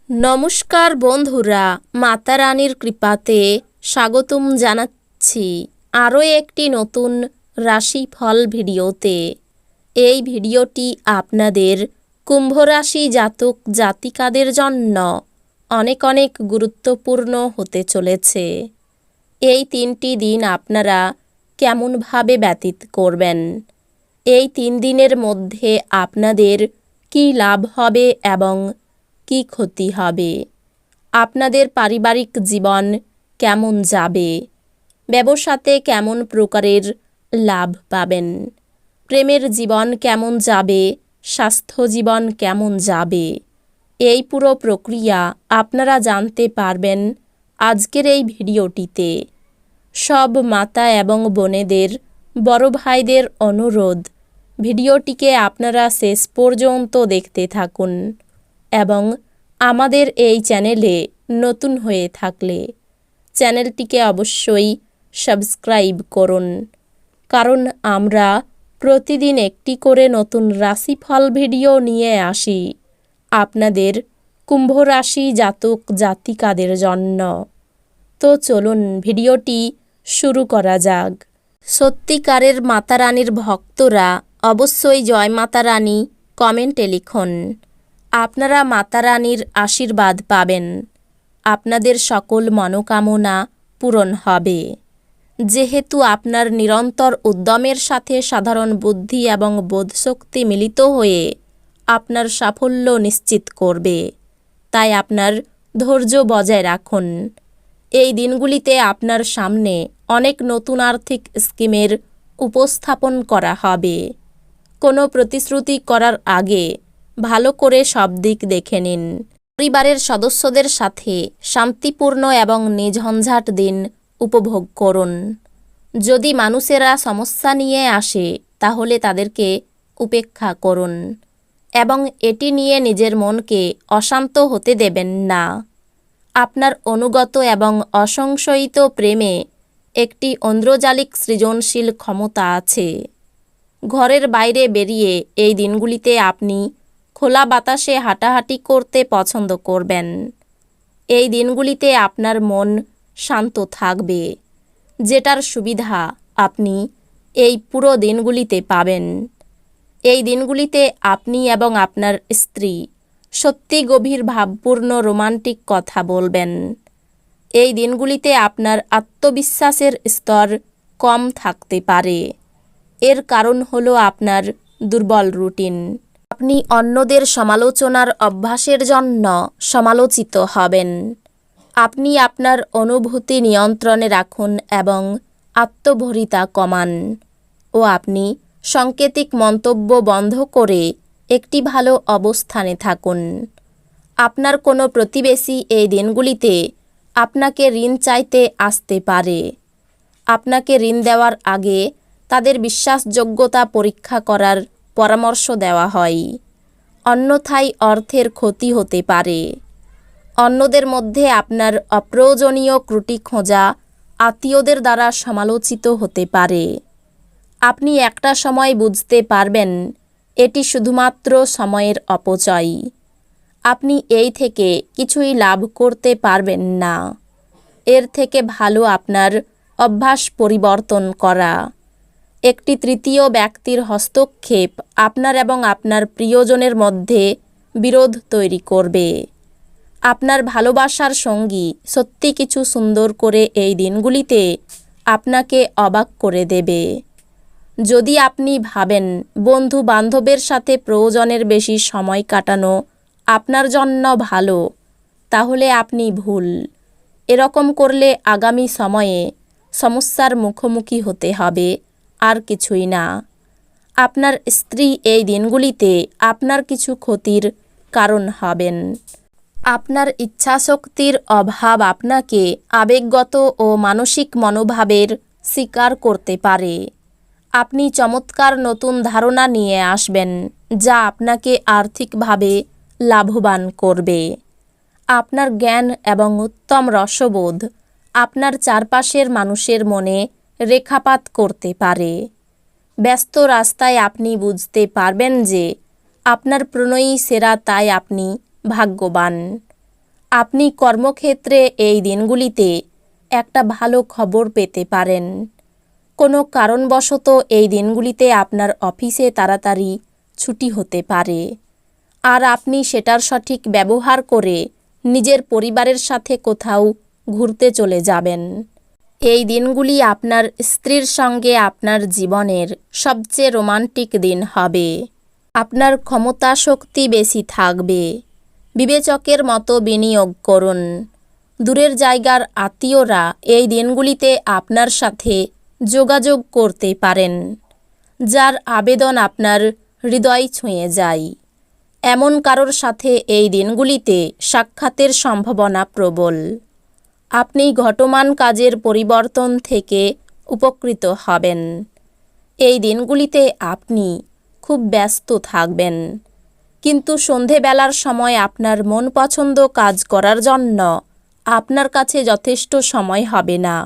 নমস্কার বন্ধুরা, মাতা রানীর কৃপাতে স্বাগতম জানাচ্ছি আরও একটি নতুন রাশিফল ভিডিওতে। এই ভিডিওটি আপনাদের কুম্ভ রাশি জাতক জাতিকাদের জন্য অনেক অনেক গুরুত্বপূর্ণ হতে চলেছে। এই 3টি দিন আপনারা কেমনভাবে ব্যতীত করবেন, এই 3 দিনের মধ্যে আপনাদের কী লাভ হবে এবং কি ক্ষতি হবে, আপনাদের পারিবারিক জীবন কেমন যাবে, ব্যবসাতে কেমন প্রকারের লাভ পাবেন, প্রেমের জীবন কেমন যাবে, স্বাস্থ্য জীবন কেমন যাবে, এই পুরো প্রক্রিয়া আপনারা জানতে পারবেন আজকের এই ভিডিওটিতে। সব মাতা এবং বোনেদের, বড় ভাইদের অনুরোধ, ভিডিওটিকে আপনারা শেষ পর্যন্ত দেখতে থাকুন এবং আমাদের এই চ্যানেলে নতুন হয়ে থাকলে চ্যানেলটিকে অবশ্যই সাবস্ক্রাইব করুন, কারণ আমরা প্রতিদিন একটি করে নতুন রাশিফল ভিডিও নিয়ে আসি আপনাদের কুম্ভ রাশি জাতক জাতিকাদের জন্য। তো চলুন ভিডিওটি শুরু করা যাক। সত্যিকারের মাতা রানীর ভক্তরা অবশ্যই জয় মাতা রানী কমেন্টে লিখুন। আপনারা মাতা রানীর আশীর্বাদ পাবেন, আপনাদের সকল মনোকামনা পূরণ হবে। যেহেতু আপনার নিরন্তর উদ্যমের সাথে সাধারণ বুদ্ধি এবং বোধশক্তি মিলিত হয়ে আপনার সাফল্য নিশ্চিত করবে, তাই আপনার ধৈর্য বজায় রাখুন। এই দিনগুলিতে আপনার সামনে অনেক নতুন আর্থিক স্কিমের উপস্থাপন করা হবে। কোনো প্রতিশ্রুতি করার আগে ভালো করে সব দিক দেখে নিন। পরিবারের সদস্যদের সাথে শান্তিপূর্ণ এবং নিঝঞ্ঝাট দিন উপভোগ করুন। যদি মানুষেরা সমস্যা নিয়ে আসে তাহলে তাদেরকে উপেক্ষা করুন এবং এটি নিয়ে নিজের মনকে অশান্ত হতে দেবেন না। আপনার অনুগত এবং অসংশয়িত প্রেমে একটি ঐন্দ্রজালিক সৃজনশীল ক্ষমতা আছে। ঘরের বাইরে বেরিয়ে এই দিনগুলিতে আপনি খোলা বাতাসে হাঁটাহাঁটি করতে পছন্দ করবেন। এই দিনগুলিতে আপনার মন শান্ত থাকবে, যেটার সুবিধা আপনি এই পুরো দিনগুলিতে পাবেন। এই দিনগুলিতে আপনি এবং আপনার স্ত্রী সত্যি গভীর ভাবপূর্ণ রোমান্টিক কথা বলবেন। এই দিনগুলিতে আপনার আত্মবিশ্বাসের স্তর কম থাকতে পারে। এর কারণ হলো আপনার দুর্বল রুটিন। আপনি অন্যদের সমালোচনার অভ্যাসের জন্য সমালোচিত হবেন। আপনি আপনার অনুভূতি নিয়ন্ত্রণে রাখুন এবং আত্মভরিতা কমান ও আপনি সাংকেতিক মন্তব্য বন্ধ করে একটি ভালো অবস্থানে থাকুন। আপনার কোনো প্রতিবেশী এই দিনগুলিতে আপনাকে ঋণ চাইতে আসতে পারে। আপনাকে ঋণ দেওয়ার আগে তাদের বিশ্বাসযোগ্যতা পরীক্ষা করার পরামর্শ দেওয়া হয়, অন্যথায় অর্থের ক্ষতি হতে পারে। অন্যদের মধ্যে আপনার অপ্রয়োজনীয় ত্রুটি খোঁজা আত্মীয়দের দ্বারা সমালোচিত হতে পারে। আপনি একটা সময় বুঝতে পারবেন এটি শুধুমাত্র সময়ের অপচয়। আপনি এই থেকে কিছুই লাভ করতে পারবেন না। এর থেকে ভালো আপনার অভ্যাস পরিবর্তন করা। একটি তৃতীয় ব্যক্তির হস্তক্ষেপ আপনার এবং আপনার প্রিয়জনের মধ্যে বিরোধ তৈরি করবে। আপনার ভালোবাসার সঙ্গী সত্যি কিছু সুন্দর করে এই দিনগুলিতে আপনাকে অবাক করে দেবে। যদি আপনি ভাবেন বন্ধু বান্ধবের সাথে প্রয়োজনের বেশি সময় কাটানো আপনার জন্য ভালো, তাহলে আপনি ভুল। এরকম করলে আগামী সময়ে সমস্যার মুখোমুখি হতে হবে, আর কিছুই না। আপনার স্ত্রী এই দিনগুলিতে আপনার কিছু ক্ষতির কারণ হবেন। আপনার ইচ্ছাশক্তির অভাব আপনাকে আবেগগত ও মানসিক মনোভাবের শিকার করতে পারে। আপনি চমৎকার নতুন ধারণা নিয়ে আসবেন যা আপনাকে আর্থিকভাবে লাভবান করবে। আপনার জ্ঞান এবং উত্তম রসবোধ আপনার চারপাশের মানুষের মনে রেখাপাত করতে পারে। ব্যস্ত রাস্তায় আপনি বুঝতে পারবেন যে আপনার প্রণয়ী সেরা, তাই আপনি ভাগ্যবান। আপনি কর্মক্ষেত্রে এই দিনগুলিতে একটা ভালো খবর পেতে পারেন। কোনো কারণবশত এই দিনগুলিতে আপনার অফিসে তাড়াতাড়ি ছুটি হতে পারে, আর আপনি সেটার সঠিক ব্যবহার করে নিজের পরিবারের সাথে কোথাও ঘুরতে চলে যাবেন। এই দিনগুলি আপনার স্ত্রীর সঙ্গে আপনার জীবনের সবচেয়ে রোমান্টিক দিন হবে। আপনার ক্ষমতা শক্তি বেশি থাকবে। বিবেচকের মতো বিনিয়োগ করুন। দূরের জায়গার আত্মীয়রা এই দিনগুলিতে আপনার সাথে যোগাযোগ করতে পারেন, যার আবেদন আপনার হৃদয় ছুঁয়ে যায়। এমন কারোর সাথে এই দিনগুলিতে সাক্ষাতের সম্ভাবনা প্রবল। আপনি ঘটমান কাজের পরিবর্তন থেকে উপকৃত হবেন। এই দিনগুলিতে আপনি খুব ব্যস্ত থাকবেন, কিন্তু সন্ধেবেলার সময় আপনার মন পছন্দ কাজ করার জন্য আপনার কাছে যথেষ্ট সময় হবে না।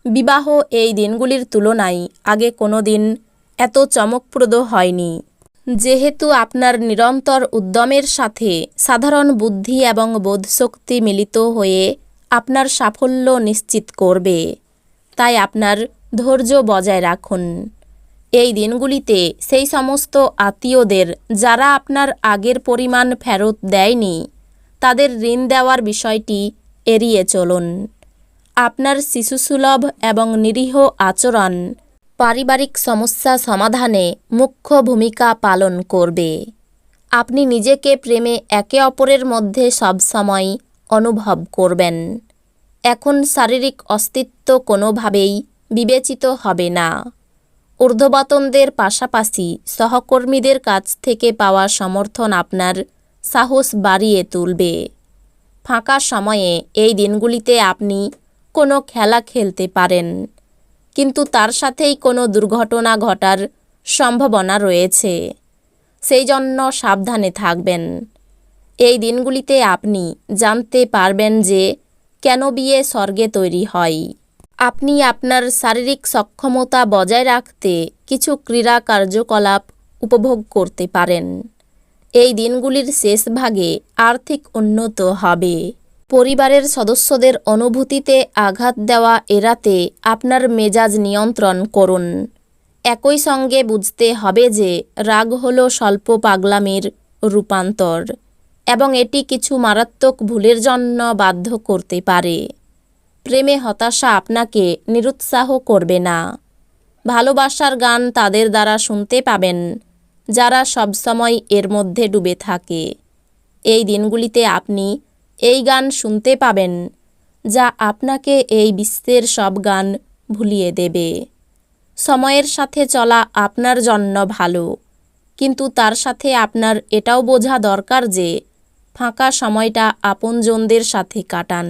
বিবাহ এই দিনগুলির তুলনায় আগে কোনো দিন এত চমকপ্রদ হয়নি, যেহেতু আপনার নিরন্তর উদ্যমের সাথে সাধারণ বুদ্ধি এবং বোধশক্তি মিলিত হয়ে আপনার সাফল্য নিশ্চিত করবে। তাই আপনার ধৈর্য বজায় রাখুন। এই দিনগুলিতে সেই সমস্ত আত্মীয়দের যারা আপনার আগের পরিমাণ ফেরত দেয়নি, তাদের ঋণ দেওয়ার বিষয়টি এড়িয়ে চলুন। আপনার শিশুসুলভ এবং নিরীহ আচরণ পারিবারিক সমস্যা সমাধানে মুখ্য ভূমিকা পালন করবে। আপনি নিজেকে প্রেমে একে অপরের মধ্যে সবসময় অনুভব করবেন। এখন শারীরিক অস্তিত্ব কোনোভাবেই বিবেচিত হবে না। ঊর্ধ্বতনদের পাশাপাশি সহকর্মীদের কাছ থেকে পাওয়া সমর্থন আপনার সাহস বাড়িয়ে তুলবে। ফাঁকা সময়ে এই দিনগুলিতে আপনি কোনো খেলা খেলতে পারেন, কিন্তু তার সাথেই কোনো দুর্ঘটনা ঘটার সম্ভাবনা রয়েছে। সেই জন্য সাবধানে থাকবেন। এই দিনগুলিতে আপনি জানতে পারবেন যে কেন বিয়ে স্বর্গে তৈরি হয়। আপনি আপনার শারীরিক সক্ষমতা বজায় রাখতে কিছু ক্রীড়া কার্যকলাপ উপভোগ করতে পারেন। এই দিনগুলির শেষ ভাগে আর্থিক উন্নত হবে। পরিবারের সদস্যদের অনুভূতিতে আঘাত দেওয়া এড়াতে আপনার মেজাজ নিয়ন্ত্রণ করুন। একই সঙ্গে বুঝতে হবে যে রাগ হলো স্বল্প পাগলামির রূপান্তর, এবং এটি কিছু মারাত্মক ভুলের জন্য বাধ্য করতে পারে। প্রেমে হতাশা আপনাকে নিরুৎসাহ করবে না। ভালোবাসার গান তাদের দ্বারা শুনতে পাবেন যারা সবসময় এর মধ্যে ডুবে থাকে। এই দিনগুলিতে আপনি এই গান শুনতে পাবেন যা আপনাকে এই বিশ্বের সব গান ভুলিয়ে দেবে। সময়ের সাথে চলা আপনার জন্য ভালো, কিন্তু তার সাথে আপনার এটাও বোঝা দরকার যে ফাঁকা সময়টা আপনজনদের সাথে কাটান।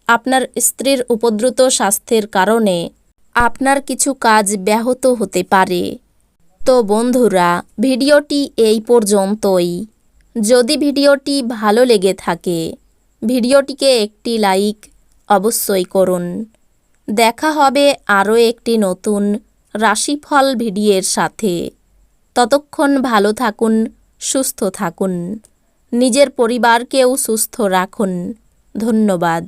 আপনার স্ত্রীর উপদ্রুত স্বাস্থ্যের কারণে আপনার কিছু কাজ ব্যাহত হতে পারে। তো বন্ধুরা, ভিডিওটি এই পর্যন্তই। যদি ভিডিওটি ভালো লেগে থাকে, ভিডিওটিকে একটি লাইক অবশ্যই করুন। দেখা হবে আরও একটি নতুন রাশিফল ভিডিওর সাথে। ততক্ষণ ভালো থাকুন, সুস্থ থাকুন, নিজের পরিবারকেও সুস্থ রাখুন। ধন্যবাদ।